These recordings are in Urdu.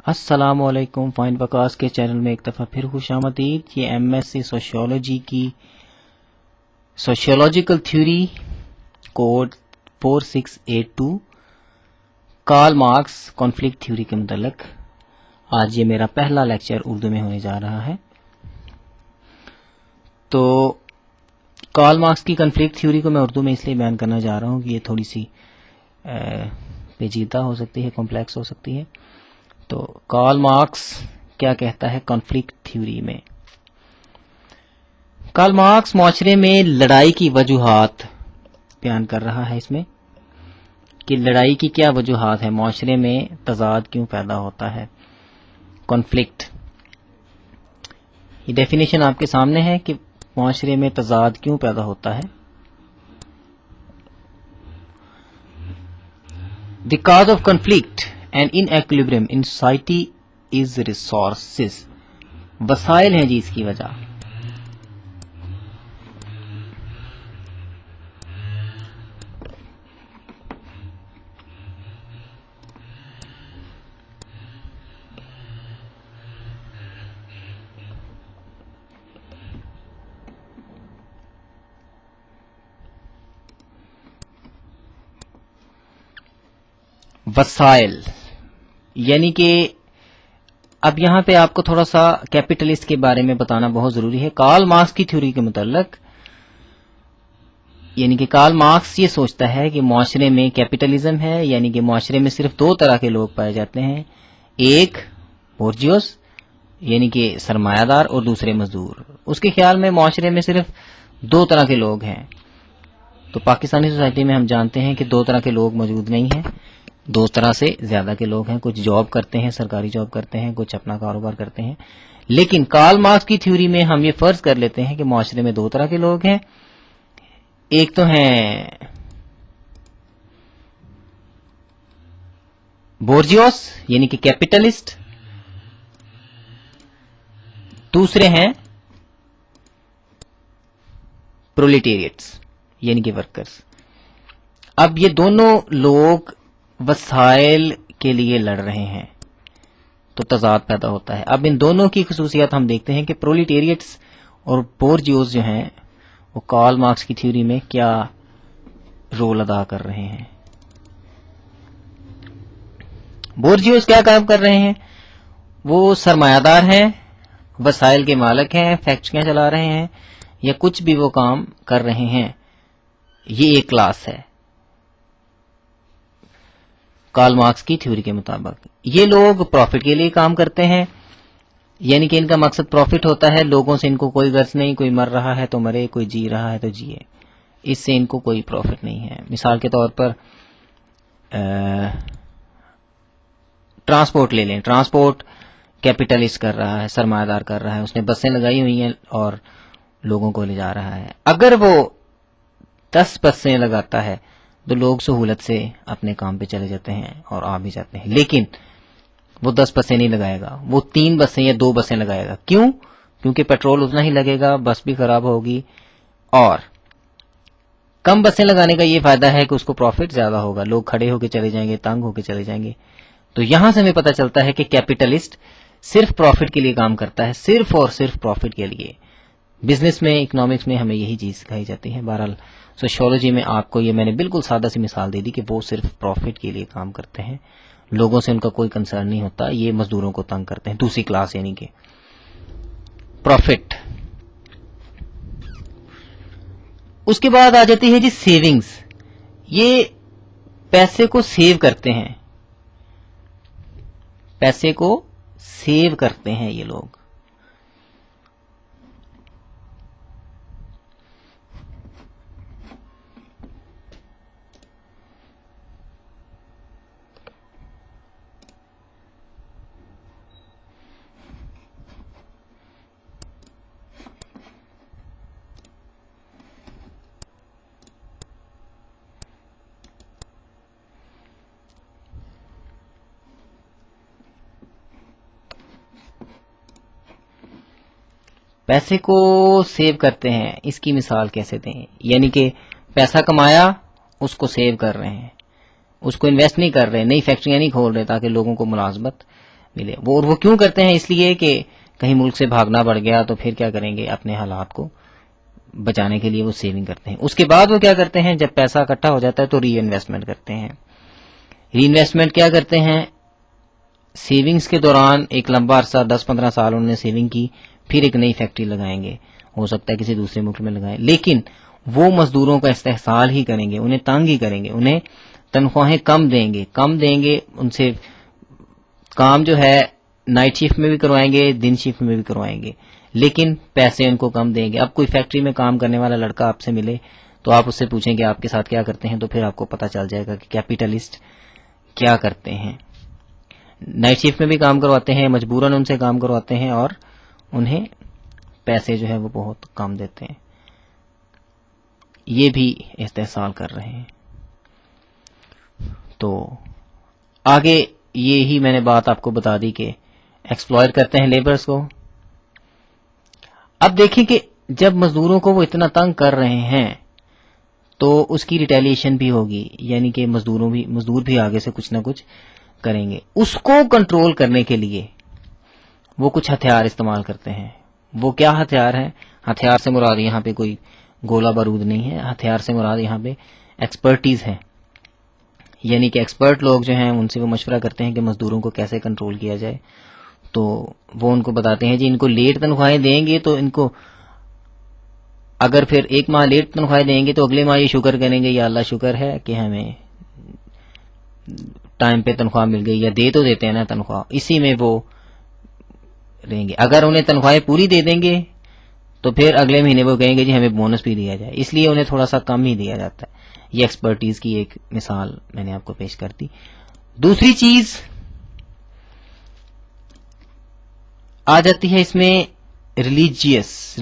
السلام علیکم، فائن وکاس کے چینل میں ایک دفعہ پھر خوش آمدید۔ یہ ایم ایس سی سوشیولوجی کی sociological theory code 4682 Karl Marx conflict theory کے متعلق آج یہ میرا پہلا لیکچر اردو میں ہونے جا رہا ہے۔ تو کارل مارکس کی کانفلکٹ تھیوری کو میں اردو میں اس لیے بیان کرنا جا رہا ہوں کہ یہ تھوڑی سی پیچیدہ ہو سکتی ہے، کمپلیکس ہو سکتی ہے۔ تو کارل مارکس کیا کہتا ہے کانفلکٹ تھیوری میں؟ کارل مارکس معاشرے میں لڑائی کی وجوہات بیان کر رہا ہے اس میں کہ لڑائی کی کیا وجوہات ہے، معاشرے میں تضاد کیوں پیدا ہوتا ہے، کانفلکٹ۔ یہ ڈیفینیشن آپ کے سامنے ہے کہ معاشرے میں تضاد کیوں پیدا ہوتا ہے۔ The cause of conflict and inequilibrium in society is resources. وسائل ہیں جی اس کی وجہ۔ وسائل یعنی کہ اب یہاں پہ آپ کو تھوڑا سا کیپٹلسٹ کے بارے میں بتانا بہت ضروری ہے۔ کارل مارکس کی تھیوری کے متعلق یعنی کہ کارل مارکس یہ سوچتا ہے کہ معاشرے میں کیپٹلزم ہے، یعنی کہ معاشرے میں صرف دو طرح کے لوگ پائے جاتے ہیں، ایک بورجیوس یعنی کہ سرمایہ دار اور دوسرے مزدور۔ اس کے خیال میں معاشرے میں صرف دو طرح کے لوگ ہیں۔ تو پاکستانی سوسائٹی میں ہم جانتے ہیں کہ دو طرح کے لوگ موجود نہیں ہیں، دو طرح سے زیادہ کے لوگ ہیں، کچھ جاب کرتے ہیں، سرکاری جاب کرتے ہیں، کچھ اپنا کاروبار کرتے ہیں۔ لیکن کارل مارکس کی تھیوری میں ہم یہ فرض کر لیتے ہیں کہ معاشرے میں دو طرح کے لوگ ہیں، ایک تو ہیں بورجیوس یعنی کہ کیپٹلسٹ، دوسرے ہیں پرولیٹیریٹس یعنی کہ ورکرز۔ اب یہ دونوں لوگ وسائل کے لیے لڑ رہے ہیں تو تضاد پیدا ہوتا ہے۔ اب ان دونوں کی خصوصیات ہم دیکھتے ہیں کہ پرولیٹیریٹس اور بورجیوس جو ہیں وہ کارل مارکس کی تھیوری میں کیا رول ادا کر رہے ہیں۔ بورجیوس کیا کام کر رہے ہیں؟ وہ سرمایہ دار ہیں، وسائل کے مالک ہیں، فیکٹریاں چلا رہے ہیں یا کچھ بھی وہ کام کر رہے ہیں، یہ ایک کلاس ہے کارل مارکس کی تھیوری کے مطابق۔ یہ لوگ پروفٹ کے لیے کام کرتے ہیں، یعنی کہ ان کا مقصد پروفٹ ہوتا ہے، لوگوں سے ان کو کوئی غرض نہیں، کوئی مر رہا ہے تو مرے، کوئی جی رہا ہے تو جیے، اس سے ان کو کوئی پروفٹ نہیں ہے۔ مثال کے طور پر ٹرانسپورٹ لے لیں، ٹرانسپورٹ کیپٹلسٹ کر رہا ہے، سرمایہ دار کر رہا ہے، اس نے بسیں لگائی ہوئی ہیں اور لوگوں کو لے جا رہا ہے۔ اگر وہ 10 بسیں لگاتا ہے تو لوگ سہولت سے اپنے کام پہ چلے جاتے ہیں اور آ بھی جاتے ہیں، لیکن وہ 10 بسیں نہیں لگائے گا، وہ 3 بسیں یا 2 بسیں لگائے گا۔ کیوں؟ کیونکہ پیٹرول اتنا ہی لگے گا، بس بھی خراب ہوگی، اور کم بسیں لگانے کا یہ فائدہ ہے کہ اس کو پروفٹ زیادہ ہوگا، لوگ کھڑے ہو کے چلے جائیں گے، تنگ ہو کے چلے جائیں گے۔ تو یہاں سے ہمیں پتہ چلتا ہے کہ کیپٹلسٹ صرف پروفٹ کے لیے کام کرتا ہے، صرف اور صرف پروفٹ کے لیے۔ بزنس میں، اکنامکس میں ہمیں یہی چیز سکھائی جاتی ہے۔ بہرحال سوشیولوجی میں آپ کو یہ میں نے بالکل سادہ سی مثال دے دی کہ وہ صرف پروفٹ کے لیے کام کرتے ہیں، لوگوں سے ان کا کوئی کنسرن نہیں ہوتا، یہ مزدوروں کو تنگ کرتے ہیں، دوسری کلاس یعنی کہ پروفٹ۔ اس کے بعد آ جاتی ہے جی سیونگز، یہ پیسے کو سیو کرتے ہیں، پیسے کو سیو کرتے ہیں یہ لوگ۔ پیسے کو سیو کرتے ہیں، اس کی مثال کیسے دیں؟ یعنی کہ پیسہ کمایا، اس کو سیو کر رہے ہیں، اس کو انویسٹ نہیں کر رہے، نئی فیکٹریاں نہیں کھول رہے تاکہ لوگوں کو ملازمت ملے. وہ کیوں کرتے ہیں؟ اس لیے کہ کہیں ملک سے بھاگنا پڑ گیا تو پھر کیا کریں گے، اپنے حالات کو بچانے کے لیے وہ سیونگ کرتے ہیں. اس کے بعد وہ کیا کرتے ہیں، جب پیسہ اکٹھا ہو جاتا ہے تو ری انویسٹمنٹ کرتے ہیں. ری انویسٹمنٹ کیا کرتے ہیں، سیونگز کے دوران ایک لمبا عرصہ 10-15 سال انہوں نے سیونگ کی، پھر ایک نئی فیکٹری لگائیں گے، ہو سکتا ہے کسی دوسرے ملک میں لگائیں، لیکن وہ مزدوروں کا استحصال ہی کریں گے، انہیں تنگ ہی کریں گے، انہیں تنخواہیں کم دیں گے، ان سے کام جو ہے نائٹ شفٹ میں بھی کروائیں گے، دن شفٹ میں بھی کروائیں گے، لیکن پیسے ان کو کم دیں گے. اب کوئی فیکٹری میں کام کرنے والا لڑکا آپ سے ملے تو آپ اس سے پوچھیں کہ آپ کے ساتھ کیا کرتے ہیں، تو پھر آپ کو پتہ چل جائے گا کہ کیپیٹلسٹ کیا کرتے ہیں. نائٹ شفٹ میں بھی کام کرواتے ہیں، مجبوراً ان سے کام کرواتے ہیں، اور انہیں پیسے جو ہے وہ بہت کم دیتے ہیں. یہ بھی استحصال کر رہے ہیں. تو آگے یہی میں نے بات آپ کو بتا دی کہ ایکسپلائٹ کرتے ہیں لیبرز کو. اب دیکھیں کہ جب مزدوروں کو وہ اتنا تنگ کر رہے ہیں تو اس کی ریٹیلیشن بھی ہوگی، یعنی کہ مزدور بھی آگے سے کچھ نہ کچھ کریں گے. اس کو کنٹرول کرنے کے لیے وہ کچھ ہتھیار استعمال کرتے ہیں. وہ کیا ہتھیار ہیں؟ ہتھیار سے مراد یہاں پہ کوئی گولہ بارود نہیں ہے، ہتھیار سے مراد یہاں پہ ایکسپرٹیز ہے. یعنی کہ ایکسپرٹ لوگ جو ہیں ان سے وہ مشورہ کرتے ہیں کہ مزدوروں کو کیسے کنٹرول کیا جائے. تو وہ ان کو بتاتے ہیں جی ان کو لیٹ تنخواہیں دیں گے تو ان کو اگر پھر ایک ماہ لیٹ تنخواہیں دیں گے تو اگلے ماہ یہ شکر کریں گے یا اللہ شکر ہے کہ ہمیں ٹائم پہ تنخواہ مل گئی، یا دے تو دیتے ہیں نا تنخواہ، اسی میں وہ رہیں گے. اگر انہیں تنخواہیں پوری دے دیں گے تو پھر اگلے مہینے وہ کہیں گے جی ہمیں بونس بھی دیا جائے، اس لیے انہیں تھوڑا سا کم ہی دیا جاتا ہے. یہ ایکسپرٹیز کی ایک مثال میں نے آپ کو پیش کر دی. دوسری چیز آ جاتی ہے اس میں ریلیجیس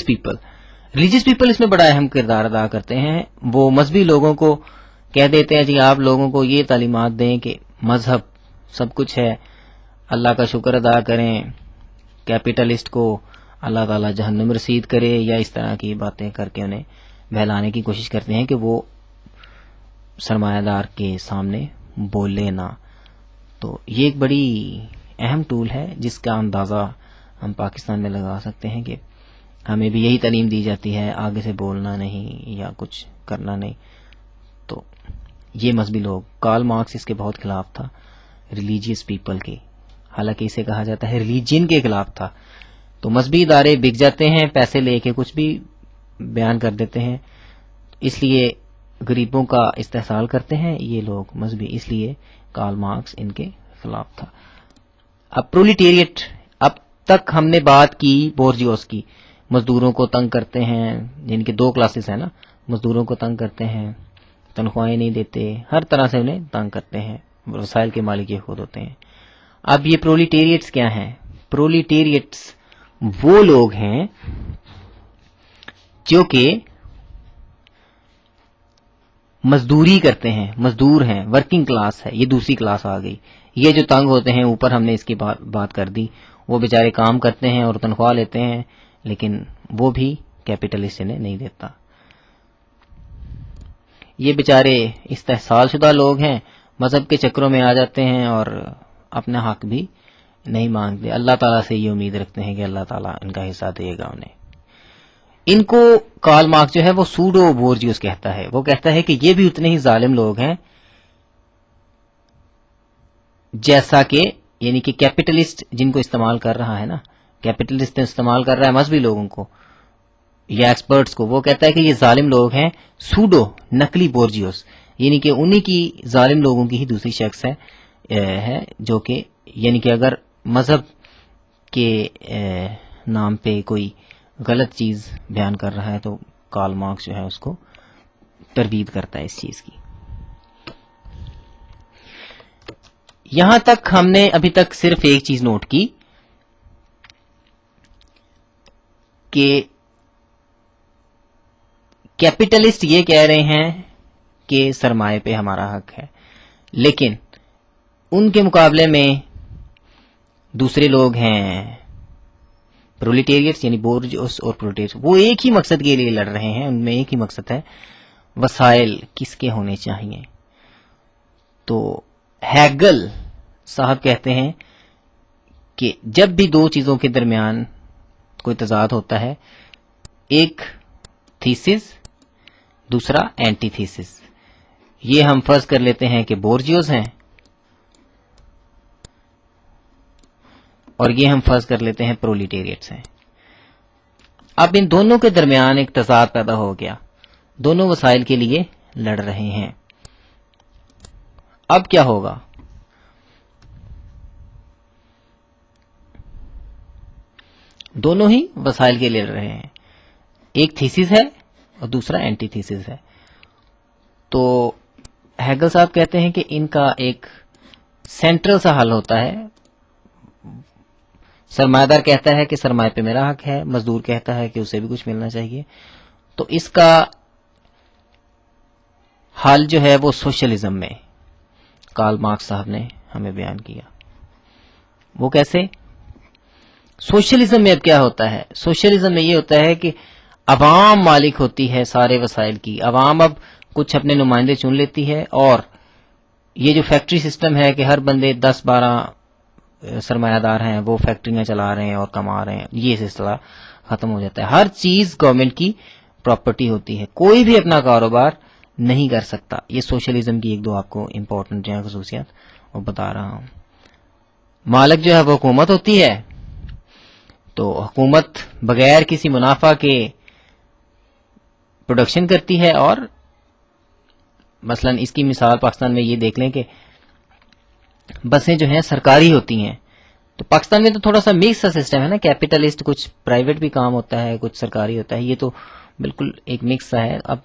پیپل اس میں بڑا اہم کردار ادا کرتے ہیں. وہ مذہبی لوگوں کو کہہ دیتے ہیں جی آپ لوگوں کو یہ تعلیمات دیں کہ مذہب سب کچھ ہے، اللہ کا شکر ادا کریں، کیپیٹلسٹ کو اللہ تعالیٰ جہنم رسید کرے، یا اس طرح کی باتیں کر کے انہیں بہلانے کی کوشش کرتے ہیں کہ وہ سرمایہ دار کے سامنے بولے نہ. تو یہ ایک بڑی اہم ٹول ہے جس کا اندازہ ہم پاکستان میں لگا سکتے ہیں کہ ہمیں بھی یہی تعلیم دی جاتی ہے، آگے سے بولنا نہیں یا کچھ کرنا نہیں. تو یہ مذہبی لوگ، کارل مارکس اس کے بہت خلاف تھا، ریلیجیس پیپل کے، حالانکہ اسے کہا جاتا ہے ریلیجن کے خلاف تھا. تو مذہبی ادارے بک جاتے ہیں، پیسے لے کے کچھ بھی بیان کر دیتے ہیں، اس لیے غریبوں کا استحصال کرتے ہیں یہ لوگ مذہبی، اس لیے کارل مارکس ان کے خلاف تھا. اب پرولیٹیریٹ، اب تک ہم نے بات کی بورجیوس کی، مزدوروں کو تنگ کرتے ہیں، جن کے دو کلاسز ہیں نا، مزدوروں کو تنگ کرتے ہیں، تنخواہیں نہیں دیتے، ہر طرح سے انہیں تنگ کرتے ہیں، وسائل کے مالک یہ خود ہوتے ہیں. اب یہ پرولیٹیریٹس کیا ہیں؟ پرولیٹیریٹس وہ لوگ ہیں جو کہ مزدوری کرتے ہیں، مزدور ہیں، ورکنگ کلاس ہے، یہ دوسری کلاس آ گئی. یہ جو تنگ ہوتے ہیں، اوپر ہم نے اس کی بات کر دی، وہ بیچارے کام کرتے ہیں اور تنخواہ لیتے ہیں، لیکن وہ بھی کیپیٹلسٹ انہیں نہیں دیتا. یہ بیچارے استحصال شدہ لوگ ہیں، مذہب کے چکروں میں آ جاتے ہیں اور اپنا حق بھی نہیں مانگتے، اللہ تعالیٰ سے یہ امید رکھتے ہیں کہ اللہ تعالیٰ ان کا حصہ دے گا انہیں. ان کو کارل مارکس جو ہے وہ سوڈو بورجیوس کہتا ہے. وہ کہتا ہے کہ یہ بھی اتنے ہی ظالم لوگ ہیں جیسا کہ، یعنی کہ کیپیٹلسٹ جن کو استعمال کر رہا ہے نا، کیپیٹلسٹ استعمال کر رہا ہے مذہبی لوگوں کو یا ایکسپرٹس کو، وہ کہتا ہے کہ یہ ظالم لوگ ہیں سوڈو نقلی بورجیوس، یعنی کہ انہی کی ظالم لوگوں کی ہی دوسری شخص ہے جو کہ، یعنی کہ اگر مذہب کے نام پہ کوئی غلط چیز بیان کر رہا ہے تو کارل مارکس جو ہے اس کو تردید کرتا ہے اس چیز کی. یہاں تک ہم نے ابھی تک صرف ایک چیز نوٹ کی کہ کیپیٹلسٹ یہ کہہ رہے ہیں کہ سرمایہ پہ ہمارا حق ہے، لیکن ان کے مقابلے میں دوسرے لوگ ہیں پرولیٹیریٹس، یعنی بورجوس اور پرولیٹیریٹس، وہ ایک ہی مقصد کے لیے لڑ رہے ہیں. ان میں ایک ہی مقصد ہے، وسائل کس کے ہونے چاہیے. تو ہیگل صاحب کہتے ہیں کہ جب بھی دو چیزوں کے درمیان کوئی تضاد ہوتا ہے، ایک تھیسس، دوسرا اینٹی تھیسس. یہ ہم فرض کر لیتے ہیں کہ بورجیوز ہیں، اور یہ ہم فرض کر لیتے ہیں پرولیٹیریٹس ہیں. اب ان دونوں کے درمیان ایک تضاد پیدا ہو گیا، دونوں وسائل کے لیے لڑ رہے ہیں. اب کیا ہوگا؟ دونوں ہی وسائل کے لیے لڑ رہے ہیں، ایک تھیسس ہے اور دوسرا اینٹی تھیسس ہے. تو ہیگل صاحب کہتے ہیں کہ ان کا ایک سینٹرل سا حل ہوتا ہے. سرمایہ دار کہتا ہے کہ سرمایہ پہ میرا حق ہے، مزدور کہتا ہے کہ اسے بھی کچھ ملنا چاہیے. تو اس کا حل جو ہے وہ سوشلزم میں کارل مارکس صاحب نے ہمیں بیان کیا. وہ کیسے؟ سوشلزم میں اب کیا ہوتا ہے؟ سوشلزم میں یہ ہوتا ہے کہ عوام مالک ہوتی ہے سارے وسائل کی. عوام اب کچھ اپنے نمائندے چن لیتی ہے، اور یہ جو فیکٹری سسٹم ہے کہ ہر بندے 10-12 سرمایہ دار ہیں، وہ فیکٹریاں چلا رہے ہیں اور کما رہے ہیں، یہ سلسلہ ختم ہو جاتا ہے. ہر چیز گورنمنٹ کی پراپرٹی ہوتی ہے، کوئی بھی اپنا کاروبار نہیں کر سکتا. یہ سوشلزم کی ایک دو آپ کو امپورٹنٹ خصوصیات وہ بتا رہا ہوں. مالک جو ہے وہ حکومت ہوتی ہے، تو حکومت بغیر کسی منافع کے پروڈکشن کرتی ہے. اور مثلا اس کی مثال پاکستان میں یہ دیکھ لیں کہ بسیں جو ہیں سرکاری ہوتی ہیں. تو پاکستان میں تو تھوڑا سا مکس سا سسٹم ہے نا، کیپٹلسٹ، کچھ پرائیویٹ بھی کام ہوتا ہے، کچھ سرکاری ہوتا ہے. یہ تو بالکل ایک مکس سا ہے. اب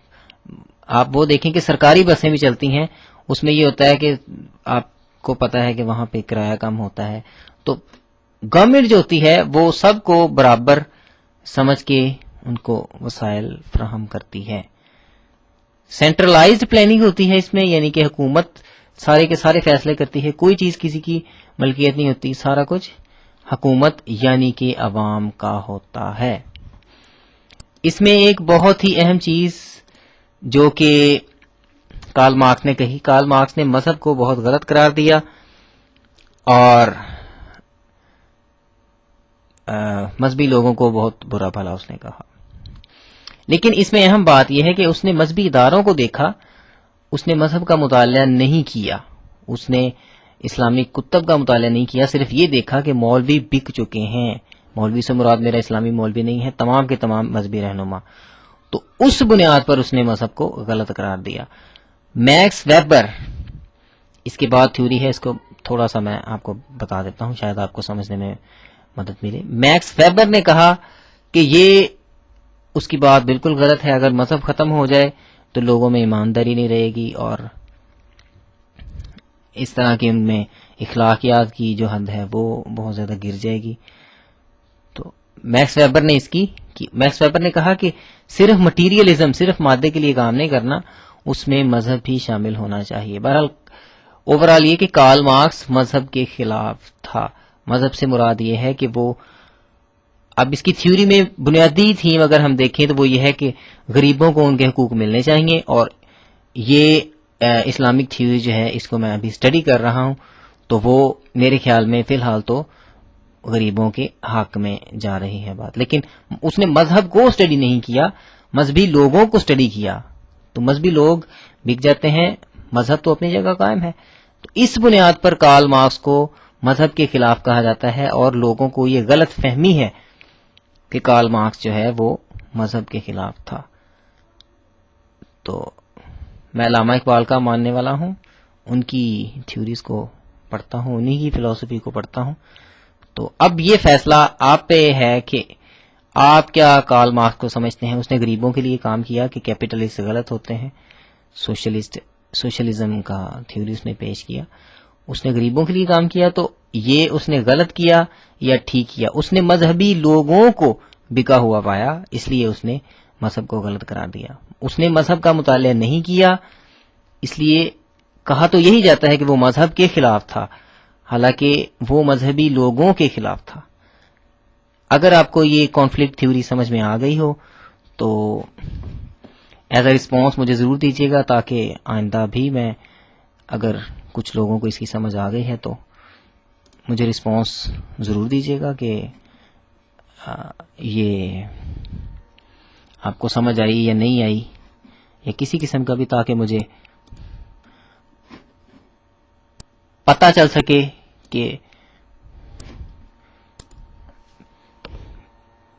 آپ وہ دیکھیں کہ سرکاری بسیں بھی چلتی ہیں، اس میں یہ ہوتا ہے کہ آپ کو پتا ہے کہ وہاں پہ کرایہ کم ہوتا ہے. تو گورنمنٹ جو ہوتی ہے وہ سب کو برابر سمجھ کے ان کو وسائل فراہم کرتی ہے. سینٹرلائزڈ پلاننگ ہوتی ہے اس میں، یعنی کہ حکومت سارے کے سارے فیصلے کرتی ہے، کوئی چیز کسی کی ملکیت نہیں ہوتی، سارا کچھ حکومت یعنی کہ عوام کا ہوتا ہے. اس میں ایک بہت ہی اہم چیز جو کہ کارل مارکس نے کہی، کارل مارکس نے مذہب کو بہت غلط قرار دیا اور مذہبی لوگوں کو بہت برا بھلا اس نے کہا. لیکن اس میں اہم بات یہ ہے کہ اس نے مذہبی اداروں کو دیکھا، اس نے مذہب کا مطالعہ نہیں کیا، اس نے اسلامی کتب کا مطالعہ نہیں کیا. صرف یہ دیکھا کہ مولوی بک چکے ہیں. مولوی سے مراد میرا اسلامی مولوی نہیں ہے، تمام کے تمام مذہبی رہنما. تو اس بنیاد پر اس نے مذہب کو غلط قرار دیا. میکس ویبر اس کے بعد تھیوری ہے، اس کو تھوڑا سا میں آپ کو بتا دیتا ہوں، شاید آپ کو سمجھنے میں مدد ملے. میکس ویبر نے کہا کہ یہ اس کی بات بالکل غلط ہے. اگر مذہب ختم ہو جائے تو لوگوں میں ایمانداری نہیں رہے گی، اور اس طرح کی ان میں اخلاقیات کی جو حد ہے وہ بہت زیادہ گر جائے گی. تو میکس ویبر نے کہا کہ صرف مٹیریلزم، صرف مادے کے لیے کام نہیں کرنا، اس میں مذہب بھی شامل ہونا چاہیے. بہرحال اوورال یہ کہ کارل مارکس مذہب کے خلاف تھا. مذہب سے مراد یہ ہے کہ وہ، اب اس کی تھیوری میں بنیادی تھیم اگر ہم دیکھیں تو وہ یہ ہے کہ غریبوں کو ان کے حقوق ملنے چاہیے. اور یہ اسلامک تھیوری جو ہے اس کو میں ابھی اسٹڈی کر رہا ہوں، تو وہ میرے خیال میں فی الحال تو غریبوں کے حق میں جا رہی ہے بات. لیکن اس نے مذہب کو اسٹڈی نہیں کیا، مذہبی لوگوں کو اسٹڈی کیا. تو مذہبی لوگ بک جاتے ہیں، مذہب تو اپنی جگہ قائم ہے. تو اس بنیاد پر کارل مارکس کو مذہب کے خلاف کہا جاتا ہے، اور لوگوں کو یہ غلط فہمی ہے کہ کارل مارکس جو ہے وہ مذہب کے خلاف تھا. تو میں علامہ اقبال کا ماننے والا ہوں، ان کی تھیوریز کو پڑھتا ہوں، انہی کی فلسفی کو پڑھتا ہوں. تو اب یہ فیصلہ آپ پہ ہے کہ آپ کیا کارل مارکس کو سمجھتے ہیں. اس نے غریبوں کے لیے کام کیا کہ کیپٹلسٹ غلط ہوتے ہیں، سوشلزم کا تھیوری اس نے پیش کیا. اس نے غریبوں کے لیے کام کیا، تو یہ اس نے غلط کیا یا ٹھیک کیا؟ اس نے مذہبی لوگوں کو بکا ہوا پایا، اس لیے اس نے مذہب کو غلط قرار دیا. اس نے مذہب کا مطالعہ نہیں کیا، اس لیے کہا تو یہی جاتا ہے کہ وہ مذہب کے خلاف تھا، حالانکہ وہ مذہبی لوگوں کے خلاف تھا. اگر آپ کو یہ کانفلکٹ تھیوری سمجھ میں آ گئی ہو تو ایز اے رسپانس مجھے ضرور دیجیے گا، تاکہ آئندہ بھی میں، اگر کچھ لوگوں کو اس کی سمجھ آ گئی ہے تو مجھے رسپانس ضرور دیجیے گا کہ یہ آپ کو سمجھ آئی یا نہیں آئی، یا کسی قسم کا بھی، تاکہ مجھے پتہ چل سکے کہ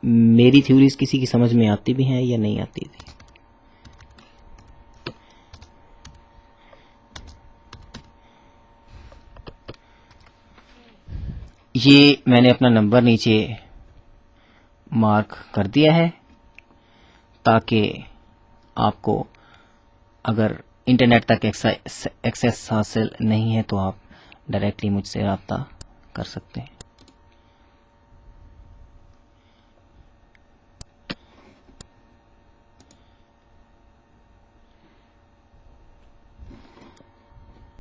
میری تھیوریز کسی کی سمجھ میں آتی بھی ہیں یا نہیں آتی تھی۔ یہ میں نے اپنا نمبر نیچے مارک کر دیا ہے تاکہ آپ کو اگر انٹرنیٹ تک ایکسیس حاصل نہیں ہے تو آپ ڈائریکٹلی مجھ سے رابطہ کر سکتے ہیں۔